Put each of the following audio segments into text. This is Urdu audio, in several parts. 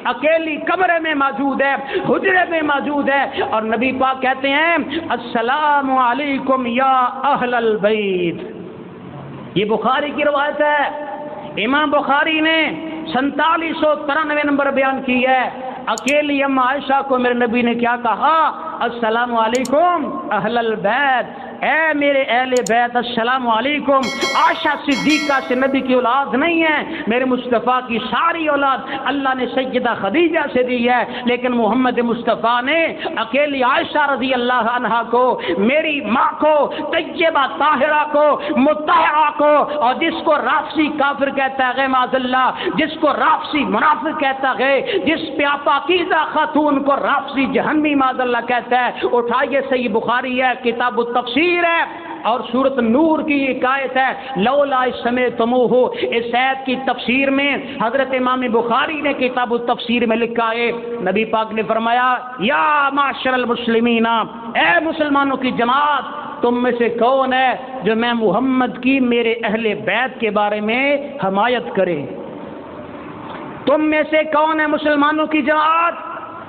اکیلی کمرے میں موجود ہے، حجرے میں موجود ہے، اور نبی پاک کہتے ہیں السلام علیکم یا اہل البیت۔ یہ بخاری کی روایت ہے، امام بخاری نے 4793 نمبر بیان کی ہے۔ اکیلی ام عائشہ کو میرے نبی نے کیا کہا؟ السلام علیکم اہل البیت، اے میرے اہل بیت السلام علیکم۔ عائشہ صدیقہ سے نبی کی اولاد نہیں ہے، میرے مصطفیٰ کی ساری اولاد اللہ نے سیدہ خدیجہ سے دی ہے، لیکن محمد مصطفیٰ نے اکیلی عائشہ رضی اللہ عنہا کو، میری ماں کو، طیبہ طاہرہ کو، مطہرہ کو، اور جس کو رافضی کافر کہتا ہے معاذ اللہ، جس کو رافضی منافق کہتا ہے، جس پہ پاکیزہ خاتون کو رافضی جہنمی معاذ اللہ کہتا ہے، اٹھائیے صحیح بخاری ہے، کتاب التفسیر ہے، اور سورۃ نور کی ایک آیت ہے لولا سمعتموہ۔ اس آیت کی تفسیر میں حضرت امام بخاری نے کتاب التفسیر میں لکھا ہے، نبی پاک نے فرمایا یا معاشر المسلمین، اے مسلمانوں کی جماعت، تم میں سے کون ہے جو میں محمد کی میرے اہل بیت کے بارے میں حمایت کرے؟ تم میں سے کون ہے مسلمانوں کی جماعت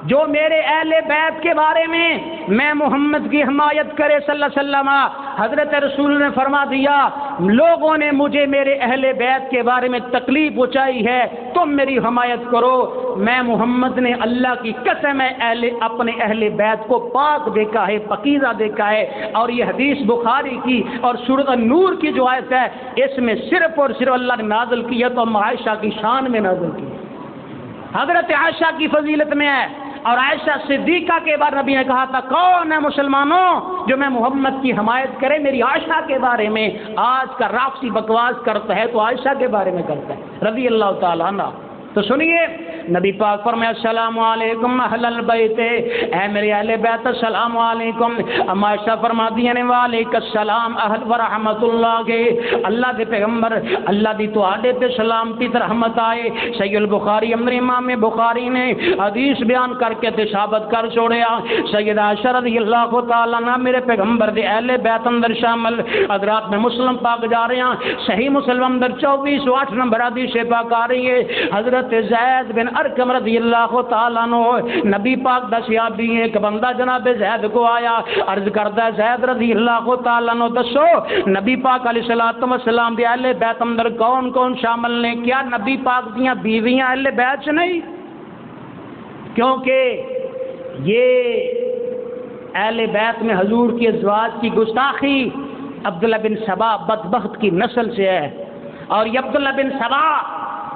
جو میرے اہل بیت کے بارے میں محمد کی حمایت کرے صلی اللہ علیہ وسلم؟ حضرت رسول نے فرما دیا لوگوں نے مجھے میرے اہل بیت کے بارے میں تکلیف پہنچائی ہے، تم میری حمایت کرو۔ میں محمد نے اللہ کی قسم ہے اپنے اہل بیت کو پاک دیکھا ہے، پاکیزہ دیکھا ہے، اور یہ حدیث بخاری کی اور سورۃ نور کی جو آیت ہے اس میں صرف اور صرف اللہ نے نازل کی ہے تو عائشہ کی شان میں نازل کی، حضرت عائشہ کی فضیلت میں ہے۔ اور عائشہ صدیقہ کے بارے نبی نے کہا تھا کون ہے مسلمانوں جو میں محمد کی حمایت کرے میری عائشہ کے بارے میں؟ آج کا رافضی بکواس کرتا ہے تو عائشہ کے بارے میں کرتا ہے رضی اللہ تعالیٰ عنہ۔ تو سنیے نبی پاک فرمایا السلام علیکم اہل البیت، اے میرے اہل بیت السلام علیکم۔ اما عائشہ فرماتی ہیں وعلیک السلام اہل ورحمۃ اللہ، اللہ دے پیغمبر اللہ دی تو آڈے تے سلامتی تے رحمت آئے۔ صحیح البخاری امام بخاری نے حدیث بیان کر کے تے ثابت کر چھوڑیا سیدہ عائشہ رضی اللہ تعالیٰ عنہ میرے پیغمبر دے اہل بیت اندر شامل۔ حضرات میں مسلم پاک جا رہے ہیں، صحیح مسلم اندر 2408 نمبر حدیث پاک آ رہی ہے، حضرت زید بن ارقم رضی اللہ تعالیٰ عنہ نبی پاک دا صحابی ہے، ایک بندہ جناب زید کو آیا، عرض کرتا ہے زید رضی اللہ تعالیٰ عنہ دسو نبی پاک علیہ الصلوۃ والسلام دے اہل بیت اندر کون کون شامل نے؟ کیا نبی پاک دیاں بیویاں اہل بیت سے نہیں؟ کیونکہ یہ اہل بیت میں حضور کی ازواج کی گستاخی عبداللہ بن سبا بدبخت کی نسل سے ہے، اور یہ عبداللہ بن سبا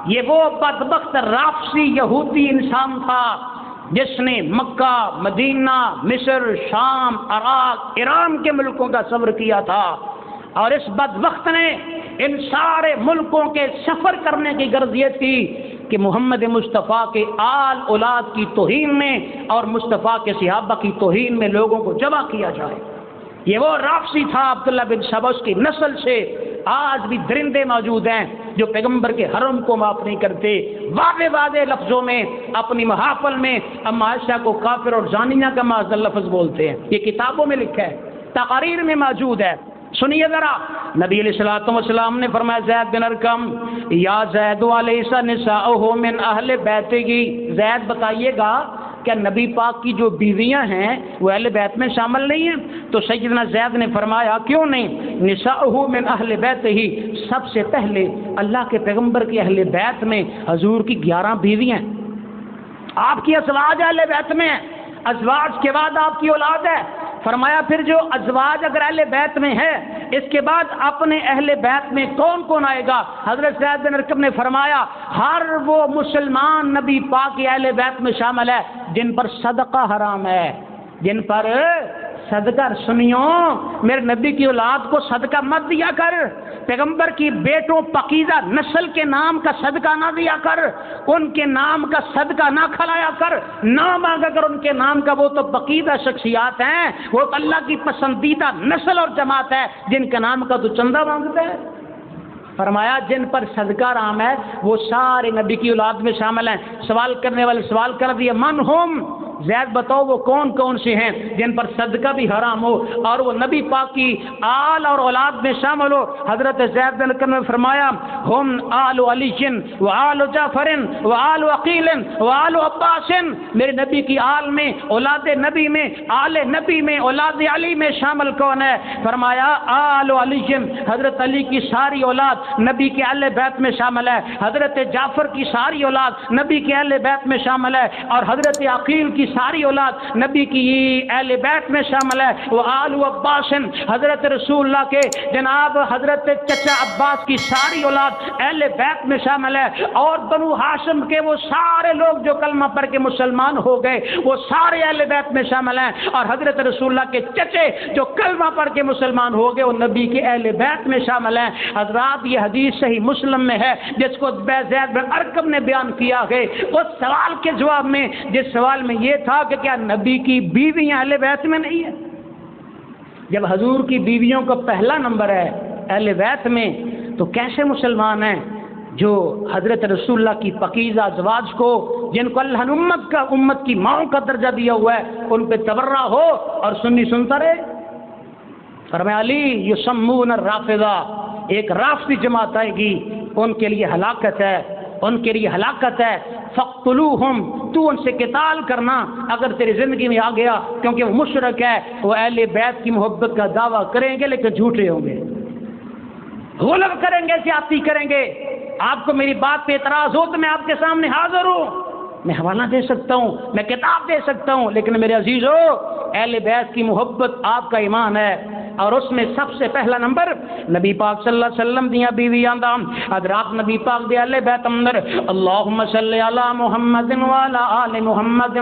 یہ وہ بدبخت رافضی یہودی انسان تھا جس نے مکہ، مدینہ، مصر، شام، عراق، ایران کے ملکوں کا سفر کیا تھا، اور اس بدبخت نے ان سارے ملکوں کے سفر کرنے کی غرض یہ تھی کہ محمد مصطفیٰ کے آل اولاد کی توہین میں اور مصطفیٰ کے صحابہ کی توہین میں لوگوں کو جمع کیا جائے۔ یہ وہ رافضی تھا عبداللہ بن سبا، اس کی نسل سے آج بھی درندے موجود ہیں جو پیغمبر کے حرم کو معاف نہیں کرتے، واضح واضح لفظوں میں اپنی محافل میں اما عائشہ کو کافر اور زانیہ کا معاذ اللہ لفظ بولتے ہیں۔ یہ کتابوں میں لکھا ہے، تقاریر میں موجود ہے۔ سنیے ذرا، نبی علیہ الصلوۃ والسلام نے فرمایا زید بن ارقم یا زید علیہ نساؤہ من اہل بیتہ، زید بتائیے گا کیا نبی پاک کی جو بیویاں ہیں وہ اہل بیت میں شامل نہیں ہیں؟ تو سیدنا زید نے فرمایا کیوں نہیں، نساؤہ من اہل بیت ہی، سب سے پہلے اللہ کے پیغمبر کی اہل بیت میں حضور کی 11 بیویاں ہیں، آپ کی ازواج اہل بیت میں ہیں، ازواج کے بعد آپ کی اولاد ہے۔ فرمایا پھر جو ازواج اگر اہل بیت میں ہے اس کے بعد اپنے اہل بیت میں کون کون آئے گا؟ حضرت زید بن ارقم نے فرمایا ہر وہ مسلمان نبی پاک کے اہل بیت میں شامل ہے جن پر صدقہ حرام ہے، جن پر صدقہ، سنیوں میرے نبی کی اولاد کو صدقہ مت دیا کر، پیغمبر کی بیٹوں پاکیزہ نسل کے نام کا صدقہ نہ دیا کر، ان کے نام کا صدقہ نہ کھلایا کر، نہ مانگا کر ان کے نام کا، وہ تو پاکیزہ شخصیات ہیں، وہ تو اللہ کی پسندیدہ نسل اور جماعت ہے، جن کے نام کا تو چندہ مانگتا ہے۔ فرمایا جن پر صدقہ حرام ہے وہ سارے نبی کی اولاد میں شامل ہیں۔ سوال کرنے والے سوال کر دیے من ہم، زید بتاؤ وہ کون کون سے ہیں جن پر صدقہ بھی حرام ہو اور وہ نبی پاک کی آل اور اولاد میں شامل ہو؟ حضرت زید بن ارقم نے فرمایا ہم آل علی و آل جعفر و آل عقیل و آل عباس، میرے نبی کی آل میں، اولاد نبی میں، آل نبی میں، اولاد علی میں شامل کون ہے؟ فرمایا آل علی، حضرت علی کی ساری اولاد نبی کے اہل بیت میں شامل ہے، حضرت جعفر کی ساری اولاد نبی کے اہل بیت میں شامل ہے، اور حضرت عقیل کی ساری اولاد نبی کی اہل بیت میں شامل ہے، وہ آل عباس، حضرت رسول اللہ کے جناب حضرت چچا عباس کی ساری اولاد اہل بیت میں شامل ہے، اور بنو ہاشم کے وہ سارے لوگ جو کلمہ پڑھ کے مسلمان ہو گئے وہ سارے اہل بیت میں شامل ہیں، اور حضرت رسول اللہ کے چچے جو کلمہ پڑھ کے مسلمان ہو گئے وہ نبی کے اہل بیت میں شامل ہیں۔ حضرات یہ حدیث صحیح مسلم میں ہے جس کو زید بن ارقم نے بیان کیا ہے، اس سوال کے جواب میں، جس سوال میں یہ تھا کہ کیا نبی کی بیویاں اہل بیت میں نہیں ہیں؟ جب حضور کی بیویوں کا پہلا نمبر ہے اہل بیت میں، تو کیسے مسلمان ہیں جو حضرت رسول اللہ کی پاکیزہ ازواج کو، جن کو اللہ نے امت کی ماؤں کا درجہ دیا ہوا ہے، ان پہ تبرہ ہو اور سنی سنتا رہے؟ فرمایا علی یسمون الرافضہ، ایک رافضی جماعت آئے گی، ان کے لیے ہلاکت ہے، ان کے لیے ہلاکت ہے، فقتلوہم، تو ان سے قتال کرنا اگر تیری زندگی میں آ گیا، کیونکہ وہ مشرک ہے، وہ اہل بیت کی محبت کا دعویٰ کریں گے لیکن جھوٹے ہوں گے، غلط کریں گے، زیادتی کریں گے۔ آپ کو میری بات پہ اعتراض ہو تو میں آپ کے سامنے حاضر ہوں، میں حوالہ دے سکتا ہوں، میں کتاب دے سکتا ہوں، لیکن میرے عزیزو اہل بیت کی محبت آپ کا ایمان ہے، اور اس میں سب سے پہلا نمبر نبی پاک صلی اللہ علیہ وسلم دیا بیویاں دا حضرات نبی پاک دے اہل بیت اندر اللہم صلی علی محمد وعلی آل محمد،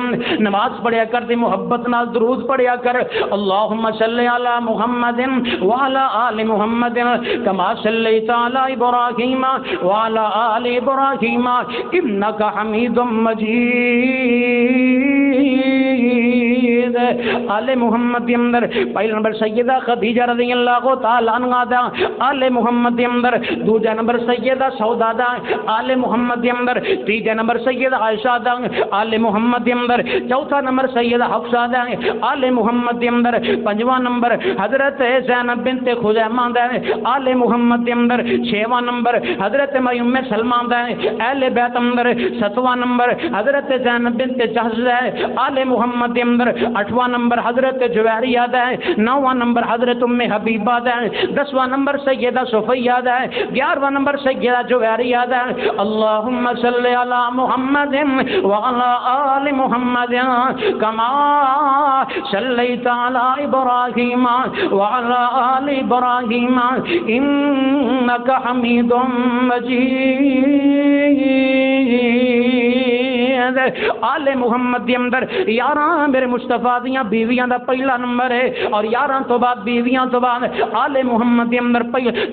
نماز پڑھیا کر دی محبت نال درود پڑھیا کر، اللہم صلی علی محمد وعلی آل محمد کما صلیت علی ابراہیم وعلی آل ابراہیم انک حمید مجید۔ آل محمد کے اندر پہلا نمبر سیدہ خدیجہ رضی اللہ تعالی عنہا دا، آل محمد کے اندر دوسرا نمبر سیدہ سودا دا، آل محمد کے اندر تیسرا نمبر سیدہ عائشہ دا، آل محمد کے اندر چوتھا نمبر سیدہ حفصہ دا، آل محمد کے اندر پنجواں نمبر حضرت زینب بنت خزیمہ دا، آل محمد کے اندر چھواں نمبر حضرت ام سلمہ دا، اہل بیت اندر ستواں نمبر حضرت زینب بنت جحش دا، آل محمد کے اندر آٹھواں نمبر حضرت جویریہ دا، نواں نمبر حضرت ام حبیبہ دا، دسواں نمبر سیدہ صفیہ دا، گیارہواں نمبر سیدہ جویریہ دا۔ اللہم صلی علی محمد وعلی آل محمد کما صلیت علی ابراہیم وعلی آل ابراہیم انک حمید مجید۔ آل محمد کے اندر 11 میرے مصطفیٰ دیاں بیویاں دا پہلا نمبر ہے، اور 11 تو بعد بیویاں تو بعد آل محمد کے اندر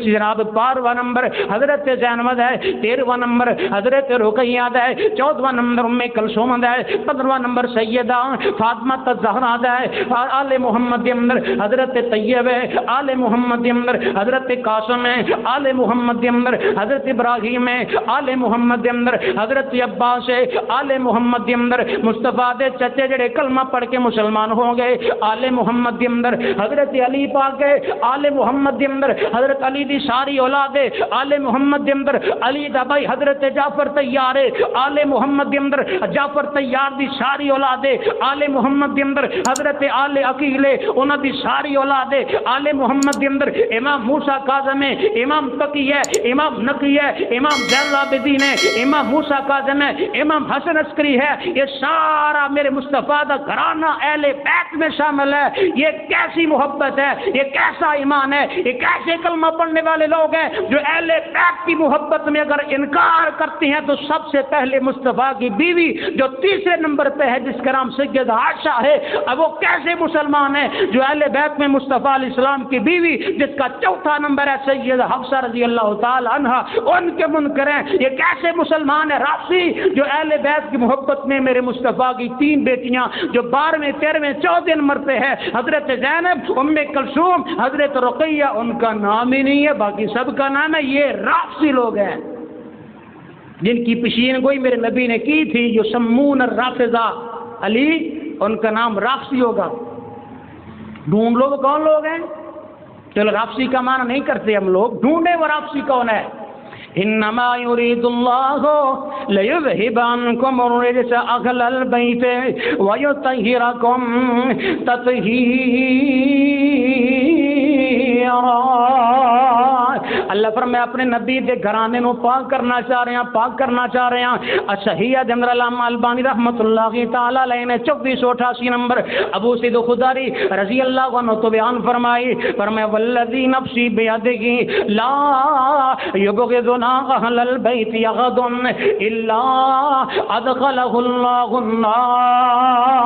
جناب 12واں نمبر حضرت زینب ہے، 13واں نمبر حضرت رقیہ ہے، 14واں نمبر ام کلثوم ہے، 15واں نمبر سیدہ فاطمہ الزہرا ہے، آل محمد کے اندر حضرت طیب ہے، آل محمد کے اندر حضرت قاسم ہے، آل محمد کے اندر حضرت ابراہیم ہے، آل محمد کے اندر حضرت عباس ہے، آل محمد کے اندر مصطفیٰ دے چچے جڑے کلمہ پڑھ کے مسلمان ہو گئے، آل محمد کے اندر حضرت علی پاک ہے، آل محمد کے اندر حضرت علی دی ساری اولاد ہے، آل محمد کے اندر علی دا بھائی حضرت جعفر طیار ہے، آل محمد کے اندر جعفر طیار دی ساری اولاد ہے، آل محمد کے اندر حضرت آل عقیل ہے، انہاں دی ساری اولاد ہے، آل محمد کے اندر امام موسیٰ کاظم ہے، امام تقی ہے، امام نقی ہے، امام زین العابدین ہے، امام موسیٰ کاظم ہے، امام حسن عسکری ہے، یہ سارا میرے مصطفیٰ دا گھرانہ اہل بیت میں شامل ہے۔ یہ کیسی محبت ہے، یہ کیسا ایمان ہے، یہ کیسے کلمہ پڑھنے والے لوگ ہیں جو اہل بیت کی محبت میں اگر انکار کرتے ہیں تو سب سے پہلے مصطفیٰ کی بیوی جو تیسرے نمبر پہ ہے جس کا نام سیدہ عائشہ ہے، اب وہ کیسے مسلمان ہیں جو اہل بیت میں مصطفیٰ علیہ السلام کی بیوی جس کا چوتھا نمبر ہے سیدہ حفصہ رضی اللہ تعالی عنہا، ان کے منکر ہیں۔ یہ کیسے مسلمان ہیں رافضی جو اہل بیت کی محبت میں میرے مصطفیٰ کی 3 بیٹیاں جو 12ویں 13ویں 14 نمبر پہ ہے، حضرت زینب، ام کلثوم، حضرت رقیہ، ان کا نام ہی نہیں ہے، باقی سب کا نام ہے۔ یہ رافضی لوگ ہیں جن کی پیشین گوئی میرے نبی نے کی تھی، جو سمون الرافضہ علی ان کا نام رافسی ہوگا. ڈھونڈ لو وہ کون لوگ ہیں. چلو رافسی کا معنی نہیں کرتے ہم لوگ, ڈھونڈے وہ رافسی کون ہے. انما يريد الله ليذهب عنكم الرجس اهل البيت ويطهركم تطهيرا. اللہ فرمایا اپنے نبی دے گھرانے نو پاک کرنا چاہ رہے ہیں, پاک کرنا چاہ رہے ہیں. صحیح جنرل علامہ البانی رحمۃ اللہ تعالی علیہ نے 2488 نمبر ابو سعید خدری رضی اللہ عنہ تو بیان فرمائی, فرمایا والذی نفسی بیدہ لا یبغضنا اہل البیت یغض الا ادخلہ اللہ النار.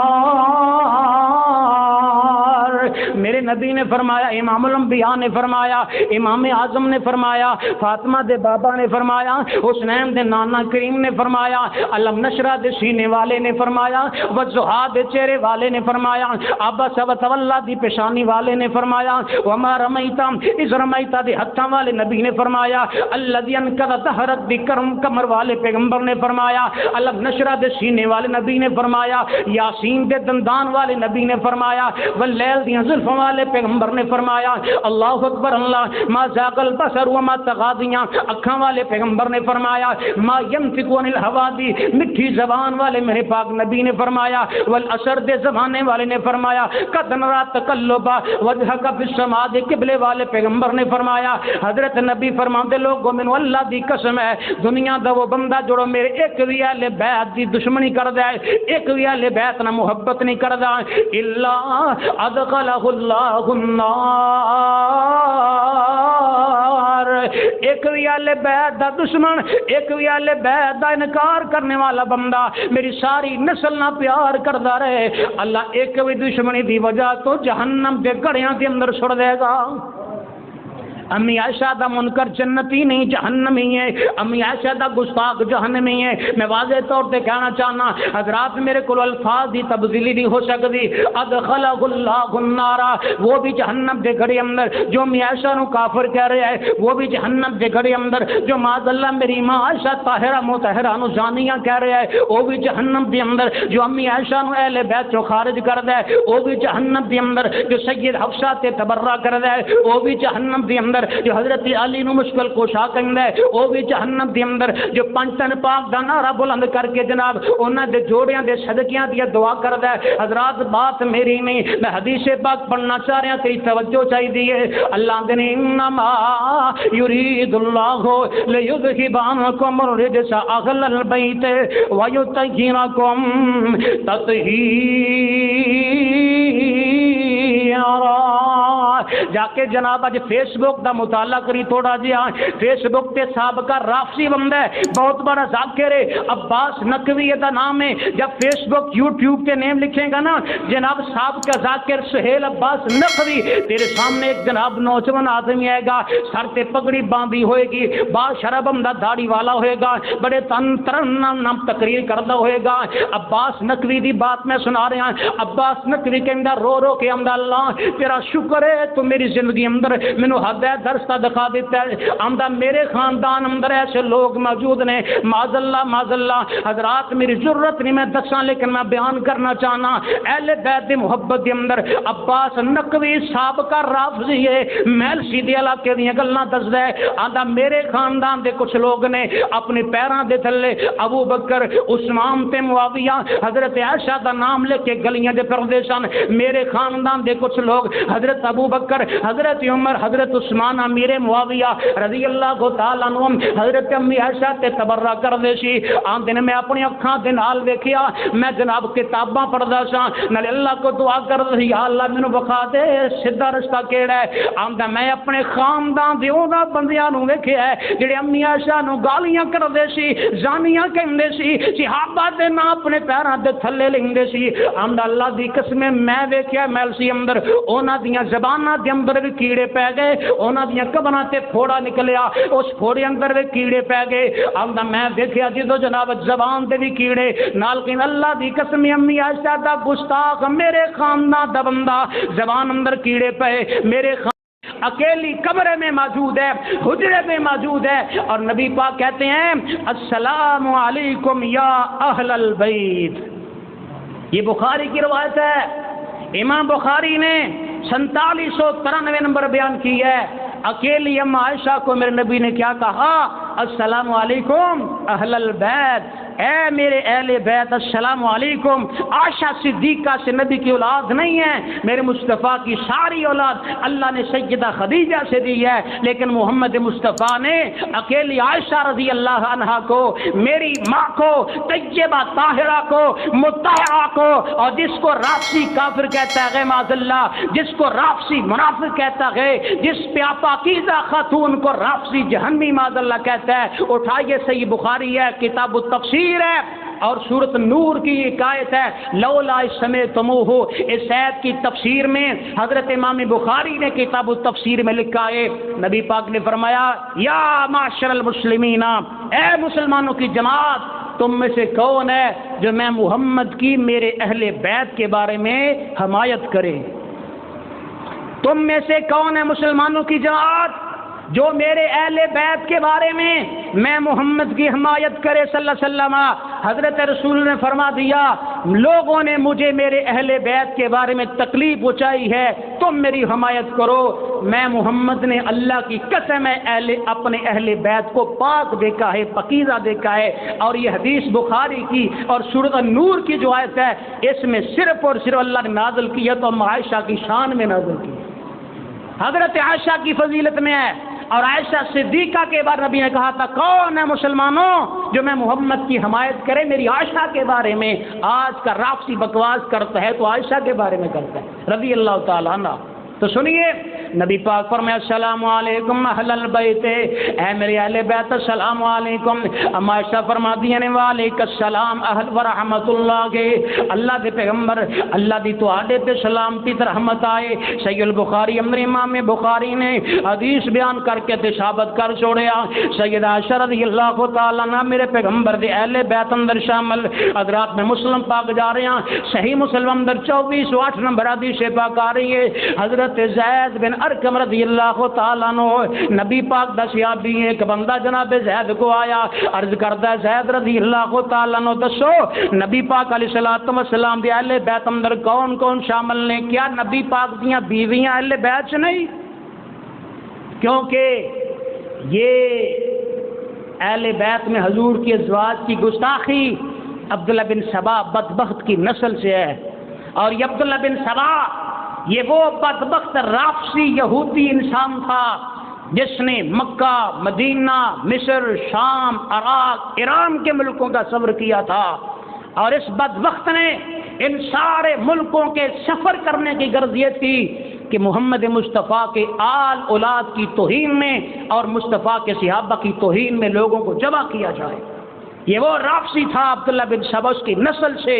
میرے نبی نے فرمایا, امام الانبیاء نے فرمایا, امام اعظم نے فرمایا, فاطمہ دے بابا نے فرمایا, حسنین دے نانا کریم نے فرمایا, علم نشرہ دے سینے والے نے فرمایا, وضحا دے چہرے والے نے فرمایا, عبس و تولا دی پیشانی والے نے فرمایا, وما رمیتا اذ رمیتا دے ہتھاں والے نبی نے فرمایا, الذی انقض ظہرک دی کرم کمر والے پیغمبر نے فرمایا, علم نشرہ دے سینے والے نبی نے فرمایا, یاسین دے دندان والے نبی نے فرمایا, واللیل دی زلفوں والے پیغمبر نے فرمایا. اللہ اکبر اللہ. ما ذاق البصر وما تغادیاں اکھاں والے پیغمبر نے فرمایا, ما ينطق عن الهوى دی میٹھی زبان والے میرے پاک نبی نے فرمایا, والعصر دے زمانے والے نے فرمایا, قد نرى تقلب وجهك في السماء دے قبلے والے پیغمبر نے فرمایا. حضرت نبی فرماندے لوگوں مینوں اللہ دی قسم ہے دنیا دا وہ بندہ جڑو میرے ایک وی اہل بیت دی دشمنی کردا ہے, ایک وی اہل بیت نہ محبت نہیں کردا, الا ادخلہ اللہ النار. ایک وی اہل بیت دا دشمن, ایک وی اہل بیت دا انکار کرنے والا بندہ میری ساری نسل نہ پیار کردا رہے, اللہ ایک وی دشمنی دی وجہ تو جہنم دے گڑیاں دے اندر چھوڑ دے گا. امی عائشہ دا منکر جنتی نہیں جہنمی ہے, امی عائشہ دا گستاخ جہنمی ہے. میں واضح طور پہ کہنا چاہنا حضرات میرے کو الفاظ دی تبدیلی نہیں ہو سکتی. ادخلہ اللہ النار, وہ بھی جہنم دے گھڑی اندر جو امی عائشہ نو کافر کہہ رہے ہیں, وہ بھی جہنم دے گھڑی اندر جو معاذ اللہ میری ماں عائشہ طاہرہ مطہرہ نو زانیہ کہہ رہے ہیں, وہ بھی جہنم دے اندر جو امی عائشہ نو اہل بیت چو خارج کر دے, وہ بھی جہنم دے اندر جو سید حفصہ تے تبرہ کر دے, وہ بھی جہنم دے اندر جو حضرت علی نو مشکل کوشا کہندا ہے, وہ بھی جہنم دے اندر جو پنج تن پاک دا نعرہ بلند کر کے جناب انہاں دے جوڑیاں دے صدقیاں دی دعا کردا ہے. حضرات بات میری نہیں, میں حدیث پاک پڑھنا چاہ رہا, تیری توجہ چاہیے. اللہ دے انما یرید اللہ لیذھب عنکم الرجس اہل البیت ویطہرکم تطہیرا. جا کے جناب اج فیس بک دا مطالعہ کری تھوڑا جہا, فیس بک تے سابقہ رافسی بندہ ہے, بہت بڑا ذاکر ہے, عباس نقوی دا نام ہے. جب فیس بک یوٹیوب تے نیم لکھیں گا نا جناب سابقہ ذاکر سہیل عباس نقوی, تیرے سامنے ایک جناب نوجوان آدمی آئے گا, سر تے پگڑی باندھی ہوئے گی, باشرم بندہ داڑھی والا ہوئے گا, بڑے تن نام تقریر کردا ہوئے گا. عباس نقوی دی بات میں سنا رہا ہوں. عباس نقوی کے اندر رو رو کے اندر اللہ تیرا شکر ہے تو میری زندگی اندر مینوں ہدایت درستہ دکھا دیتا ہے. آمدہ میرے خاندان اندر ایسے لوگ موجود نے معاذ اللہ حضرات میری ضرورت نہیں میں دساں, لیکن میں بیان کرنا چاہنا اہل بیت دی محبت دے اندر عباس نقوی سابقہ رافضی ہے, محل سیدھی علاقے دیاں گلاں دسدا ہے. آندا میرے خاندان دے کچھ لوگ نے اپنے پیراں دے تھلے ابو بکر عثمان تے معاویہ حضرت عائشہ دا نام لے کے گلیاں دے پھردے سن. میرے خاندان دے کچھ لوگ حضرت ابو بکر حضرت عمر حضرت عثمان امیر معاویہ رضی اللہ تعالیٰ عنہم حضرت امی عائشہ تے تبرہ کردے سی. آندے نے میں اپنی اکھاں دے نال ویکھیا, میں جناب کتاباں پڑھدا سا, نال اللہ کو دعا کردا سی یا اللہ مینوں بخا دے سیدھا رستہ کیڑا ہے. آندا میں اپنے خاندان دے انہاں بندیاں نوں ویکھیا ہے جڑے امی عائشہ نوں گالیاں کردے سی, زانیاں کہندے سی, صحابہ دے نام اپنے پیراں دے تھلے لیندے سی. آندا اللہ دی قسم میں ویکھیا محل سی اندر انہاں دیاں زباناں دے اندر بھی کیڑے پے گئے, انہاں دیاں قبراں تے پھوڑا نکلیا, اس پھوڑے اندر بھی کیڑے پے گئے. آندا میں دیکھیا جدو جناب زبان دے بھی کیڑے نال کہ اللہ دی قسم امی عائشہ دا گستاخ میرے خاندان دا بندہ زبان اندر کیڑے پے میرے اکیلی کمرے میں موجود ہے, حجرے میں موجود ہے, اور نبی پاک کہتے ہیں السلام علیکم یا اہل البیت. یہ بخاری کی روایت ہے، امام بخاری نے 4793 نمبر بیان کی ہے، اکیلی ام عائشہ کو میرے نبی نے کیا کہا؟ السلام علیکم اہل البیت، اے میرے اہل بیت السلام علیکم۔ عائشہ صدیقہ سے نبی کی اولاد نہیں ہے، میرے مصطفیٰ کی ساری اولاد اللہ نے سیدہ خدیجہ سے دی ہے، لیکن محمد مصطفیٰ نے اکیلی عائشہ رضی اللہ عنہا کو، میری ماں کو، طیبہ طاہرہ کو، مطہرہ کو، اور جس کو رافضی کافر کہتا ہے معاذ اللہ، جس کو رافضی منافق کہتا ہے، جس پہ پاکیزہ خاتون کو رافضی جہنمی معاذ اللہ کہتا ہے، اٹھائیے صحیح بخاری ہے، کتاب التفسیر ہے، اور سورۃ نور کی ایک آیت ہے، لولا سمعتموہ، اس آیت کی تفسیر میں حضرت امام بخاری نے کتاب التفسیر میں لکھا ہے، نبی پاک نے فرمایا یا معاشر المسلمین، اے مسلمانوں کی جماعت، تم میں سے کون ہے جو میں محمد کی میرے اہل بیت کے بارے میں حمایت کرے؟ تم میں سے کون ہے مسلمانوں کی جماعت جو میرے اہل بیت کے بارے میں محمد کی حمایت کرے صلی اللہ علیہ وسلم؟ حضرت رسول نے فرما دیا، لوگوں نے مجھے میرے اہل بیت کے بارے میں تکلیف پہنچائی ہے، تم میری حمایت کرو۔ میں محمد نے اللہ کی قسم ہے اپنے اہل بیت کو پاک دیکھا ہے، پاکیزہ دیکھا ہے، اور یہ حدیث بخاری کی اور سورۃ النور کی جو آیت ہے، اس میں صرف اور صرف اللہ نے نازل کی ہے تو عائشہ کی شان میں نازل کی، حضرت عائشہ کی فضیلت میں ہے۔ اور عائشہ صدیقہ کے بارے نبی نے کہا تھا، کون ہے مسلمانوں جو میں محمد کی حمایت کرے میری عائشہ کے بارے میں؟ آج کا رافضی بکواس کرتا ہے تو عائشہ کے بارے میں کرتا ہے رضی اللہ تعالیٰ عنہ۔ تو سنیے، نبی پاک فرمایا السلام علیکم اہل البیت، اے میرے اہل بیت السلام علیکم۔ اما عائشہ فرماتی ہیں وعلیکم السلام اہل ورحمۃ اللہ، اللہ دے پیغمبر اللہ دی تو آڈے تے سلامتی تے رحمت آئے۔ صحیح البخاری امام بخاری نے حدیث بیان کر کے تے ثابت کر چھوڑیا، سیدہ عائشہ رضی اللہ تعالیٰ عنہ میرے پیغمبر دے اہل بیت اندر شامل۔ حضرات میں مسلم پاک جا رہے ہیں، صحیح مسلم اندر 2408 نمبر حدیث پاک آ رہی ہے، حضرت زید بن ارقم رضی اللہ تعالیٰ عنہ نبی پاک دا صحابی ہے، ایک بندہ جناب زید کو آیا، عرض کرتا ہے زید رضی اللہ تعالیٰ عنہ دسو نبی پاک علیہ الصلوۃ والسلام دے اہل بیت اندر کون کون شامل نے؟ کیا نبی پاک دیاں بیویاں اہل بیت نہیں؟ کیونکہ یہ اہل بیت میں حضور کی ازواج کی گستاخی عبداللہ بن سبا بدبخت کی نسل سے ہے، اور یہ عبداللہ بن سبا یہ وہ بدبخت رافضی یہودی انسان تھا جس نے مکہ، مدینہ، مصر، شام، عراق، ایران کے ملکوں کا سفر کیا تھا، اور اس بدبخت نے ان سارے ملکوں کے سفر کرنے کی غرض یہ تھی کہ محمد مصطفیٰ کے آل اولاد کی توہین میں اور مصطفیٰ کے صحابہ کی توہین میں لوگوں کو جمع کیا جائے۔ یہ وہ رافضی تھا عبداللہ بن سبا، اس کی نسل سے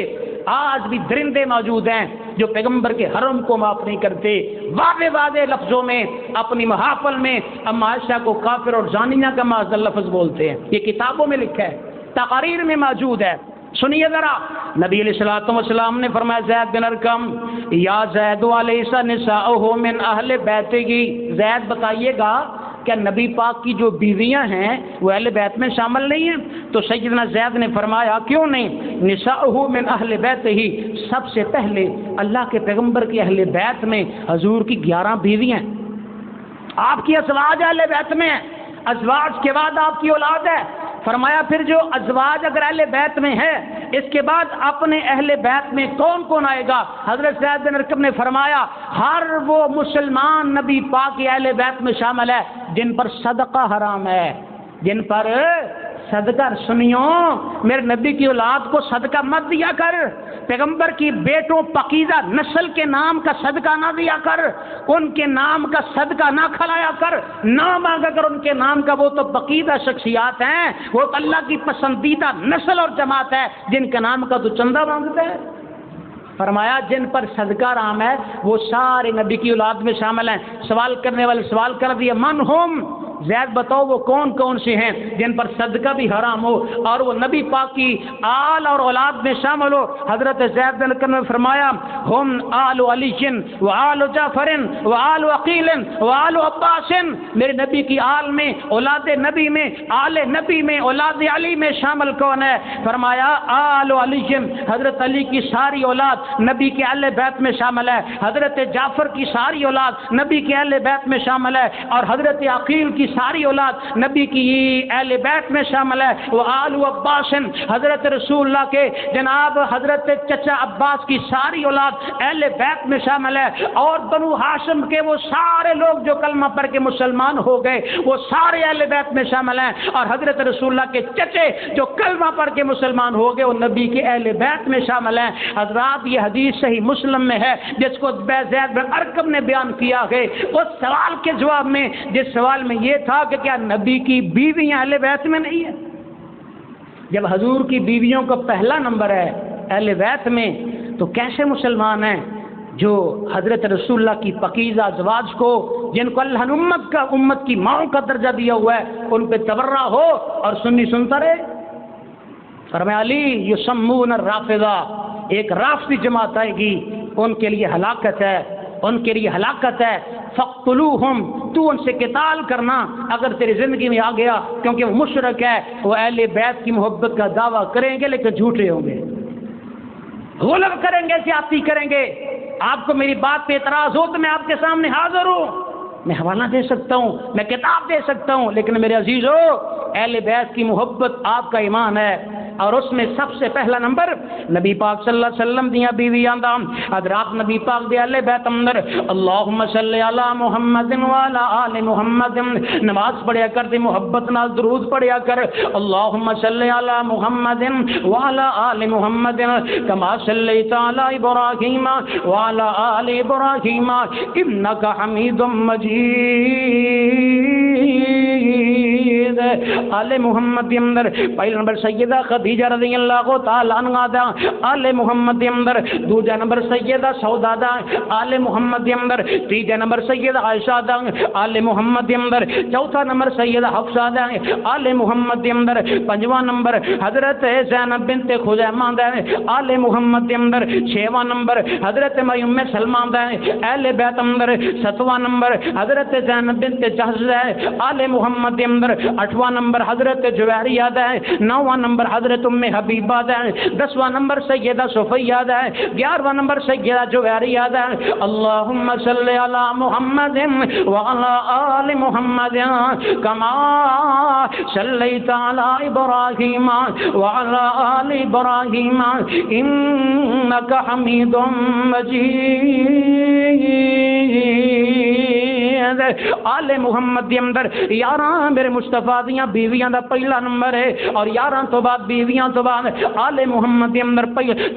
آج بھی درندے موجود ہیں جو پیغمبر کے حرم کو معاف نہیں کرتے، واضح واضح لفظوں میں اپنی محافل میں اما عائشہ کو کافر اور زانیہ کا معاذ اللہ لفظ بولتے ہیں۔ یہ کتابوں میں لکھا ہے، تقاریر میں موجود ہے، سنیے ذرا۔ نبی علیہ الصلوۃ والسلام نے فرمایا زید بن ارقم یا زید ولیس نساؤہ من اہل بیتہ، زید بتائیے گا کیا نبی پاک کی جو بیویاں ہیں وہ اہل بیت میں شامل نہیں ہیں؟ تو سیدنا زید نے فرمایا کیوں نہیں، نساؤہ من اہل بیتہ، ہی سب سے پہلے اللہ کے پیغمبر کی اہل بیت میں حضور کی 11 بیویاں ہیں، آپ کی ازواج اہل بیت میں ہیں، ازواج کے بعد آپ کی اولاد ہے۔ فرمایا پھر جو ازواج اگر اہل بیت میں ہے اس کے بعد اپنے اہل بیت میں کون کون آئے گا؟ حضرت زید بن ارقم نے فرمایا ہر وہ مسلمان نبی پاک کے اہل بیت میں شامل ہے جن پر صدقہ حرام ہے، جن پر صدقہ، سنیوں میرے نبی کی اولاد کو صدقہ مت دیا کر، پیغمبر کی بیٹوں پاکیزہ نسل کے نام کا صدقہ نہ دیا کر، ان کے نام کا صدقہ نہ کھلایا کر، نہ مانگا کر ان کے نام کا، وہ تو پاکیزہ شخصیات ہیں، وہ تو اللہ کی پسندیدہ نسل اور جماعت ہے جن کے نام کا تو چندہ مانگتا ہے۔ فرمایا جن پر صدقہ رام ہے وہ سارے نبی کی اولاد میں شامل ہیں۔ سوال کرنے والے سوال کر دیا من ہم، زید بتاؤ وہ کون کون سے ہیں جن پر صدقہ بھی حرام ہو اور وہ نبی پاک کی آل اور اولاد میں شامل ہو؟ حضرت زید بن ارقم نے فرمایا ہم آل علی و آل جعفر و آل عقیل و آل عباس، میرے نبی کی آل میں، اولاد نبی میں، آل نبی میں، اولاد علی میں شامل کون ہے؟ فرمایا آل علی، حضرت علی کی ساری اولاد نبی کے اہل بیت میں شامل ہے، حضرت جعفر کی ساری اولاد نبی کے اہل بیت میں شامل ہے، اور حضرت عقیل کی ساری اولاد نبی کی اہل بیت میں شامل ہے، وہ آل عباس، حضرت رسول اللہ کے جناب حضرت چچا عباس کی ساری اولاد اہل بیت میں شامل ہے، اور بنو ہاشم کے وہ سارے لوگ جو کلمہ پڑھ کے مسلمان ہو گئے وہ سارے اہل بیت میں شامل ہیں، اور حضرت رسول اللہ کے چچے جو کلمہ پڑھ کے مسلمان ہو گئے وہ نبی کے اہل بیت میں شامل ہیں۔ حضرات یہ حدیث صحیح مسلم میں ہے جس کو زید بن ارقم نے بیان کیا ہے، اس سوال کے جواب میں، جس سوال میں یہ تھا کہ کیا نبی کی بیویاں اہل بیت میں نہیں ہیں؟ جب حضور کی بیویوں کا پہلا نمبر ہے اہل بیت میں، تو کیسے مسلمان ہیں جو حضرت رسول اللہ کی پاکیزہ ازواج کو، جن کو اللہ نے امت کی ماں کا درجہ دیا ہوا ہے، ان پہ تبرہ ہو اور سنی سنتا رہے؟ فرمایا علی یسمون الرافضہ، ایک رافضی جماعت آئے گی، ان کے لیے ہلاکت ہے، ان کے لیے ہلاکت ہے، فقتلوہم، تو ان سے قتال کرنا اگر تیری زندگی میں آ گیا، کیونکہ وہ مشرک ہے، وہ اہل بیت کی محبت کا دعویٰ کریں گے لیکن جھوٹے ہوں گے، غلط کریں گے، زیادتی کریں گے۔ آپ کو میری بات پہ اعتراض ہو تو میں آپ کے سامنے حاضر ہوں، میں حوالہ دے سکتا ہوں، میں کتاب دے سکتا ہوں، لیکن میرے عزیزو اہل بیت کی محبت آپ کا ایمان ہے، اور اس میں سب سے پہلا نمبر نبی پاک صلی اللہ علیہ وسلم دیا بیویاں دا۔ حضرات نبی پاک دے اہل بیت اندر اللہم صلی علی محمد وعلی آل محمد، نماز پڑھیا کر دی، محبت نال درود پڑھیا کر، اللہم صلی علی محمد وعلی آل محمد کما صلیت علی ابراہیم وعلی آل ابراہیم انک حمید مجید۔ آل محمد کے اندر پہلا نمبر سیدہ خدیجہ رضی اللہ تعالی عنہا دا، آل محمد کے اندر دوسرا نمبر سیدہ سودا دا، آل محمد کے اندر تیسرا نمبر سیدہ عائشہ دا، آل محمد کے اندر چوتھا نمبر سیدہ حفصہ دا، آل محمد کے اندر پنجواں نمبر حضرت زینب بنت خزیمہ دا، آل محمد کے اندر چھواں نمبر حضرت ام سلمہ دا، اہل بیت اندر ستواں نمبر حضرت زینب بنت جحش دا، آل محمد کے اندر آٹھواں نمبر حضرت جویریہ دا، نواں نمبر حضرت ام حبیبہ دا، دسواں نمبر سیدہ صفیہ دا، گیارہواں نمبر سیدہ جویریہ دا۔ اللہم صلی علی محمد وعلی آل محمد کما صلیت علی ابراہیم وعلی آل ابراہیم انک حمید مجید۔ آل محمد کے اندر 11 میرے مصطفیٰ دیاں بیویاں دا پہلا نمبر ہے، اور 11 تو بعد بیویاں تو بعد آل محمد کے اندر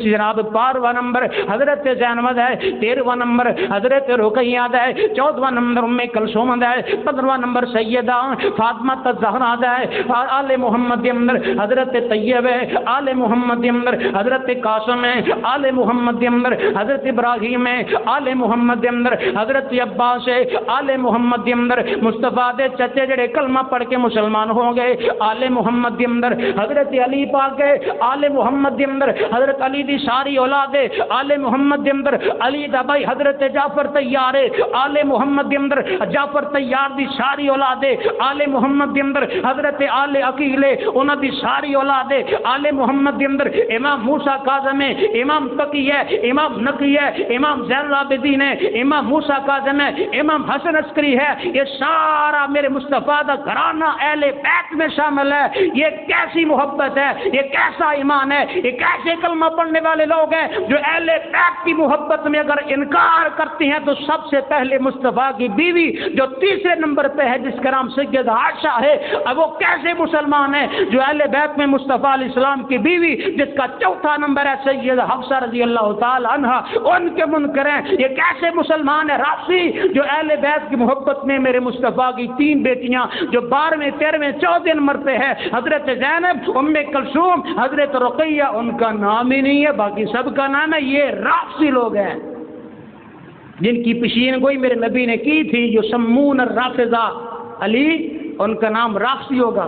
جناب 12واں نمبر حضرت زینب ہے، 13واں نمبر حضرت رقیہ ہے، 14واں نمبر ام کلثوم ہے، 15واں نمبر سیدہ فاطمہ الزہرا ہے، آل محمد کے اندر حضرت طیب ہے، آل محمد کے اندر حضرت قاسم ہے، آل محمد کے اندر حضرت ابراہیم ہے، آل محمد کے اندر حضرت عباس ہے، آل محمد کے اندر مصطفیٰ دے چچے جڑے کلمہ پڑھ کے مسلمان ہو گئے، آل محمد کے اندر حضرت علی پاک ہے، آل محمد کے اندر حضرت علی دی ساری اولاد ہے، آل محمد کے اندر علی دا بھائی حضرت جعفر طیار ہے، آل محمد کے اندر جعفر طیار دی ساری اولاد ہے، آل محمد کے اندر حضرت آل عقیل ہے، انہاں دی ساری اولاد ہے، آل محمد کے اندر امام موسیٰ کاظم ہے، امام تقی ہے، امام نقی ہے، امام زین العابدین ہے، امام موسیٰ کاظم ہے، امام حسن عسکری ہے، یہ سارا میرے مصطفیٰ دا گھرانہ اہل بیت میں شامل ہے۔ یہ کیسی محبت ہے، یہ کیسا ایمان ہے، یہ کیسے کلمہ پڑھنے والے لوگ ہیں جو اہل بیت کی محبت میں اگر انکار کرتے ہیں تو سب سے پہلے مصطفیٰ کی بیوی جو تیسرے نمبر پہ ہے جس کا نام سیدہ عائشہ ہے، اب وہ کیسے مسلمان ہیں جو اہل بیت میں مصطفیٰ علیہ السلام کی بیوی جس کا چوتھا نمبر ہے سیدہ حفصہ رضی اللہ تعالی عنہا، ان کے منکر ہیں؟ یہ کیسے مسلمان ہے رافضی جو اہل بیت کی محبت میں میرے مصطفیٰ کی 3 بیٹیاں جو 12ویں 13ویں 14 نمبر پہ ہے حضرت زینب ام کلثوم حضرت رقیہ، ان کا نام ہی نہیں ہے، باقی سب کا نام ہے۔ یہ رافضی لوگ ہیں جن کی پیشین گوئی میرے نبی نے کی تھی، جو سمون الرافضہ علی ان کا نام رافسی ہوگا.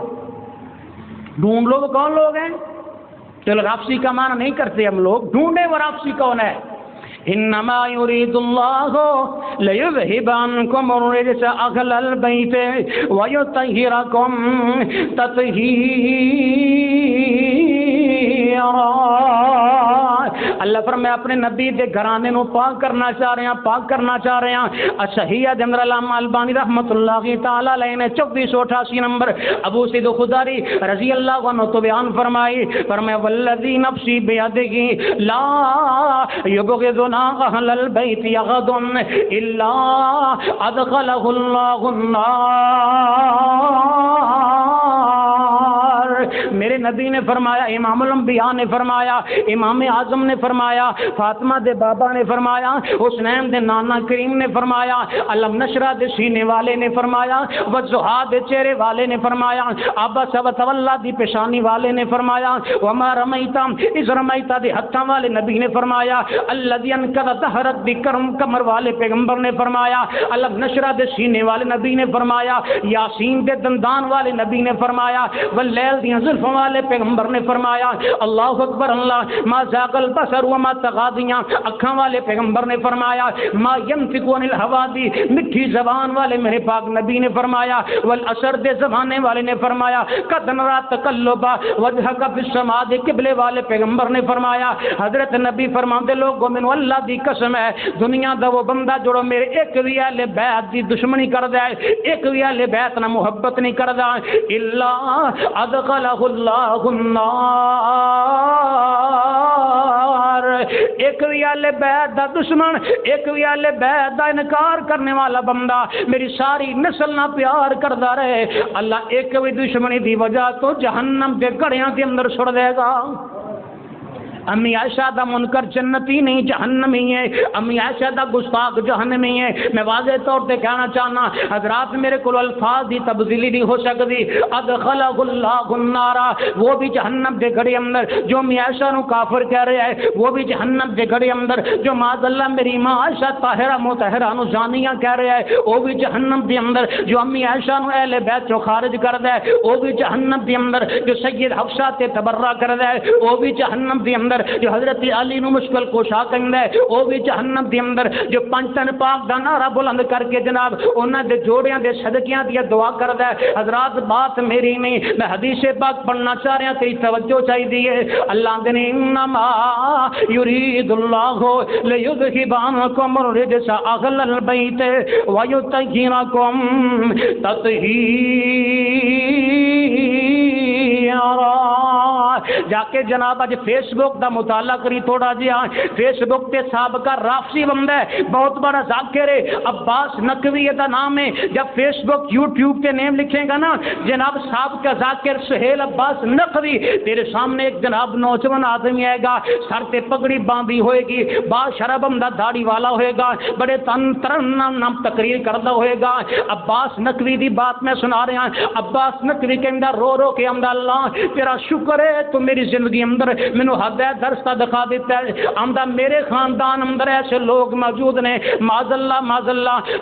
ڈھونڈ لو وہ کون لوگ ہیں. چلو رافسی کا معنی نہیں کرتے ہم لوگ, ڈھونڈے وہ رافسی کون ہے. انما یرید اللہ لیذہب عنکم الرجس اہل البیت ویطہرکم تطہیرا. اللہ فرمایا اپنے نبی دے گھرانے نو پاک کرنا چاہ رہے ہیں, پاک کرنا چاہ رہے ہیں. صحیح جمر علامہ البانی رحمۃ اللہ تعالی علیہ نے 2488 نمبر ابو سید خداری رضی اللہ عنہ تو بیان فرمائی, فرمایا والذی نفسی بیدہ لا یبغضنا اہل البیت یغض الا ادخلہ اللہ النار. میرے نبی نے فرمایا, امام الانبیاء نے فرمایا, امام اعظم نے فرمایا, فاطمہ دے بابا نے فرمایا, حسنین دے نانا کریم نے فرمایا, علم نشرہ دے سینے والے نے فرمایا, وضحا دے چہرے والے نے فرمایا, عبس و تولا دی پیشانی والے نے فرمایا, وما رمیتا اذ رمیتا دے ہتھاں والے نبی نے فرمایا, الذی انقض ظہرک بکرم کمر والے پیغمبر نے فرمایا, علم نشرہ دے سینے والے نبی نے فرمایا, یاسین دے دندان والے نبی نے فرمایا, واللیل دی زلفوں والے پیغمبر نے فرمایا. اللہ اکبر اللہ. ما ذاق البصر وما طغى دیاں اکھاں والے پیغمبر نے فرمایا, ما ينطق عن الهوى دی میٹھی زبان والے میرے پاک نبی نے فرمایا, والعصر دے زمانے والے نے فرمایا, قد نرى تقلب وجهك في السماء دے قبلے والے پیغمبر نے فرمایا. حضرت نبی فرماندے لوگوں مینوں اللہ دی قسم ہے دنیا دا وہ بندہ جڑو میرے ایک وی اہل بیت دی دشمنی کردا ہے, ایک وی اہل بیت نال محبت نہیں کردا, الا ادخلہ اللہ النار. ایک وی اہل بیت دا دشمن, ایک وی اہل بیت دا انکار کرنے والا بندہ میری ساری نسل نہ پیار کردا رہے, اللہ ایک وی دشمنی دی وجہ تو جہنم دے گڑیاں دے اندر چھوڑ دے گا. امی عائشہ دا منکر جنتی نہیں جہنمی ہے, امی عائشہ دا گستاخ جہنمی ہے. میں واضح طور پہ کہنا چاہنا حضرات میرے کو الفاظ دی تبدیلی نہیں ہو سکتی. ادخلہ اللہ النار, وہ بھی جہنم دے گھڑی اندر جو امی عائشہ نو کافر کہہ رہے ہیں, وہ بھی جہنم دے گھڑی اندر جو معاذ اللہ میری ماں عائشہ طاہرہ مطہرہ نو زانیہ کہہ رہے ہیں, وہ بھی جہنم دے اندر جو امی عائشہ نو اہل بیت چو خارج کر دے, وہ بھی جہنم دے اندر جو سید حفصہ تے تبرہ کر دے, وہ بھی جہنم دے اندر جو حضرت علی نو مشکل کوشا کردا ہے, وہ بھی جہنم دے اندر جو پنج تن پاک دا نعرہ بلند کر کے جناب انہاں دے جوڑیاں دے صدقیاں دی دعا کردا ہے. حضرات بات میری نہیں, میں حدیث پاک پڑھنا چاہ رہا, تیری توجہ چاہیے. اللہ دے انما یرید اللہ لیذہب عنکم الرجس اہل البیت ویطہرکم تطہیرا. جا کے جناب اج فیس بک دا مطالعہ کری تھوڑا جہا. فیس بک تے سابقہ رافسی بندہ ہے, بہت بڑا ذاکر ہے, عباس نقوی دا نام ہے. جب فیس بک یوٹیوب پہ نیم لکھیں گا نا جناب سابقہ ذاکر سہیل عباس نقوی, تیرے سامنے ایک جناب نوجوان آدمی آئے گا, سر تے پگڑی باندھی ہوئے گی, باشرف بندہ داڑھی والا ہوئے گا, بڑے تن نام تقریر کردا ہوئے گا. عباس نقوی دی بات میں سنا رہا ہوں. عباس نقوی کے اندر رو رو کے اندر اللہ تیرا شکر ہے تو میری زندگی اندر مینو ہدایت درستہ دکھا دیتا ہے. آمدہ میرے خاندان اندر ایسے لوگ موجود نے معاذ اللہ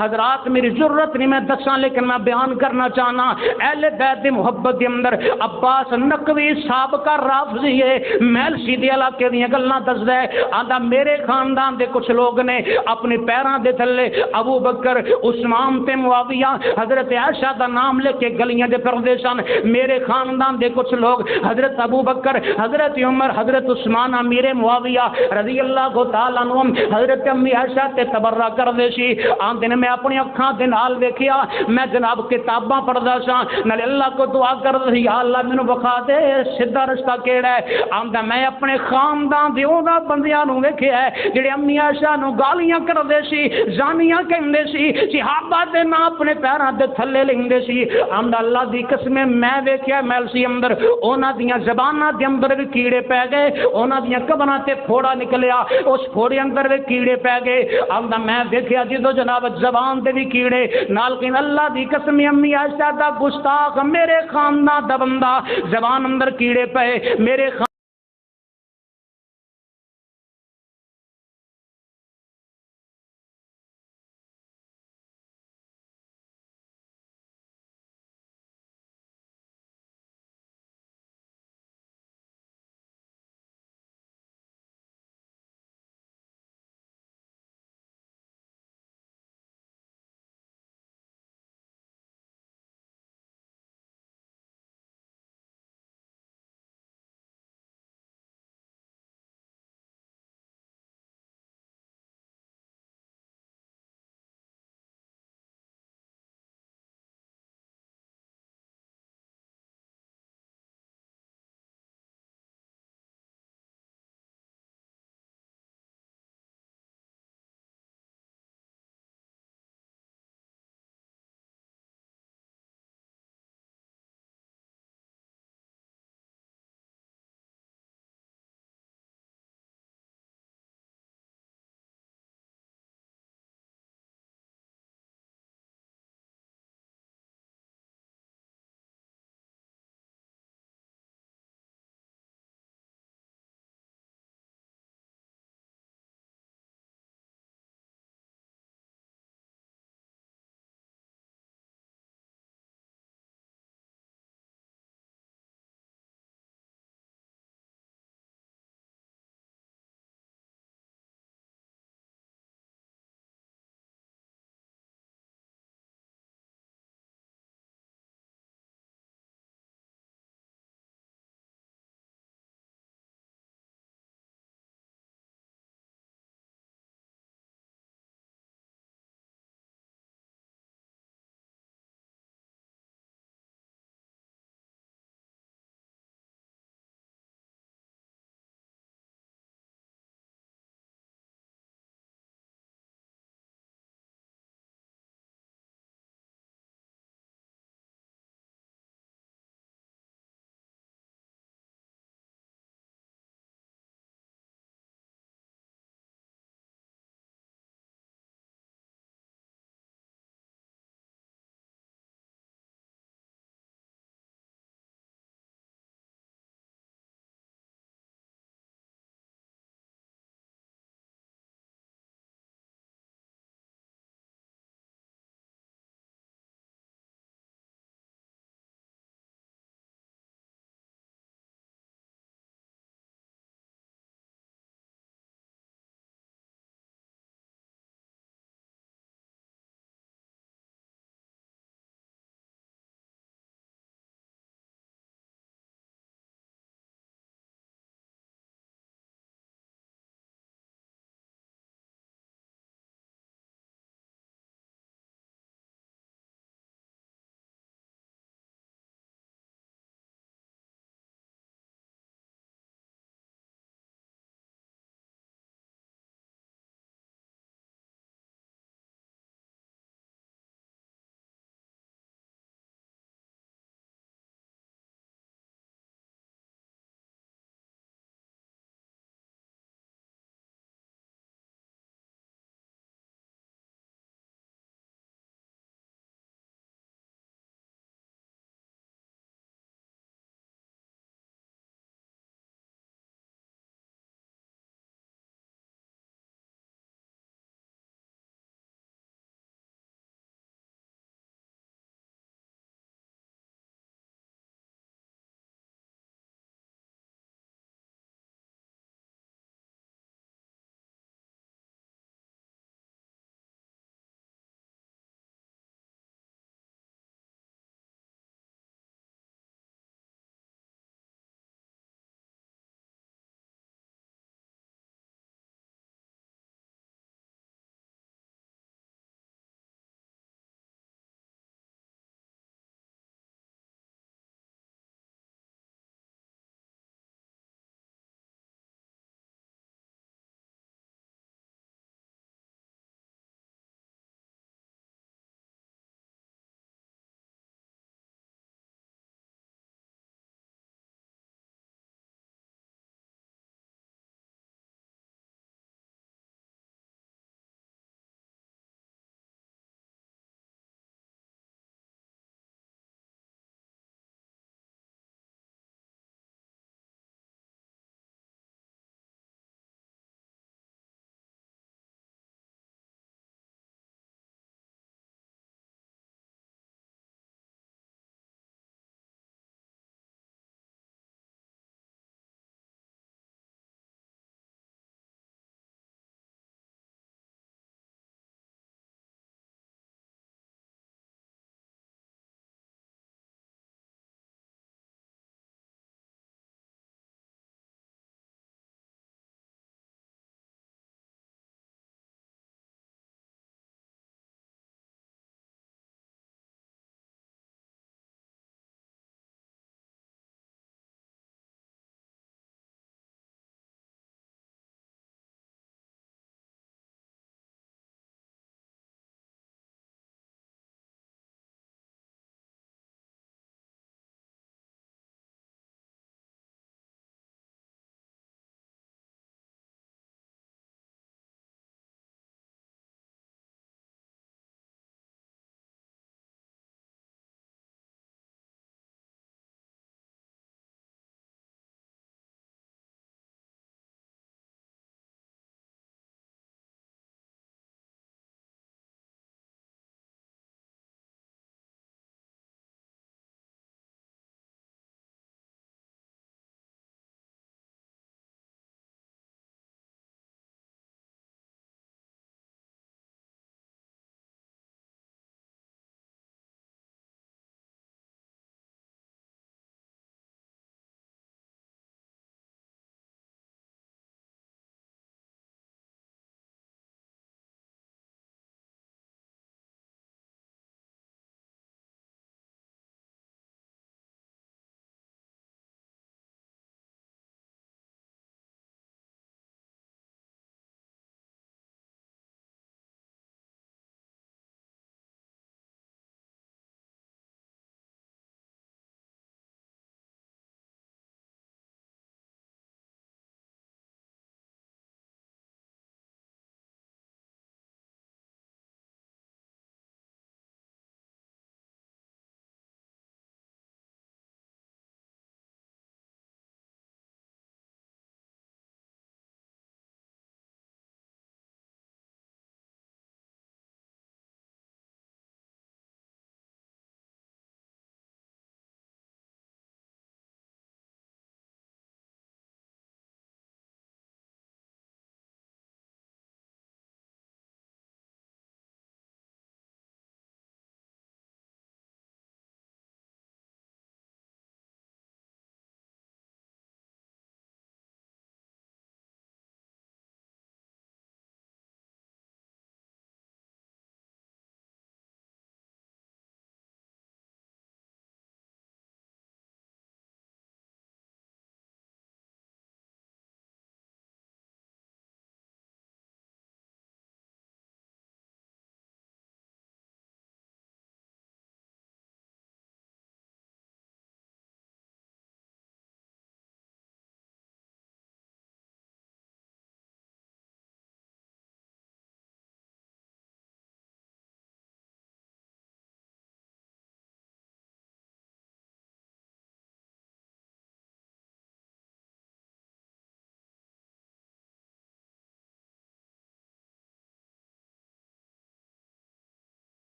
حضرات میری ضرورت نہیں میں دساں, لیکن میں بیان کرنا چاہنا اہل بیت دی محبت دے اندر عباس نقوی سابقہ رافضی ہے, محل سیدھی علاقے دیاں گلاں دسدا ہے. آندا میرے خاندان دے کچھ لوگ نے اپنے پیراں دے تھلے ابو بکر عثمان تے معاویہ حضرت عائشہ دا نام لے کے گلیاں دے پھردے سن. میرے خاندان دے کچھ لوگ حضرت ابو بکر حضرت عمر حضرت عثمان امیر معاویہ رضی اللہ تعالیٰ عنہم حضرت امی عائشہ تے تبرہ کر دے سی. آن دن میں اپنی اکھاں دے نال ویکھیا, میں جناب کتاباں پڑھدا سا, نال اللہ کو دعا کر دے یا اللہ مینوں بخا دے سیدھا رستہ کیڑا ہے. آندا میں اپنے خاندان دے انہاں بندیاں نوں ویکھیا ہے جڑے امی عائشہ نوں گالیاں کردے سی, زانیاں کہندے سی, صحابہ دے نام اپنے پیراں دے تھلے لیندے سی. آندا اللہ دی قسم میں ویکھیا محل سی اندر انہاں دیاں زباناں دے اندر بھی کیڑے پے گئے, انہاں دیاں قبراں تے پھوڑا نکلیا, اس پھوڑے اندر بھی کیڑے پے گئے. آندا میں دیکھیا جدو جناب زبان تے بھی کیڑے نال کہ اللہ دی قسم امی عائشہ دا گستاخ میرے خاندان دا بندہ زبان اندر کیڑے پے, میرے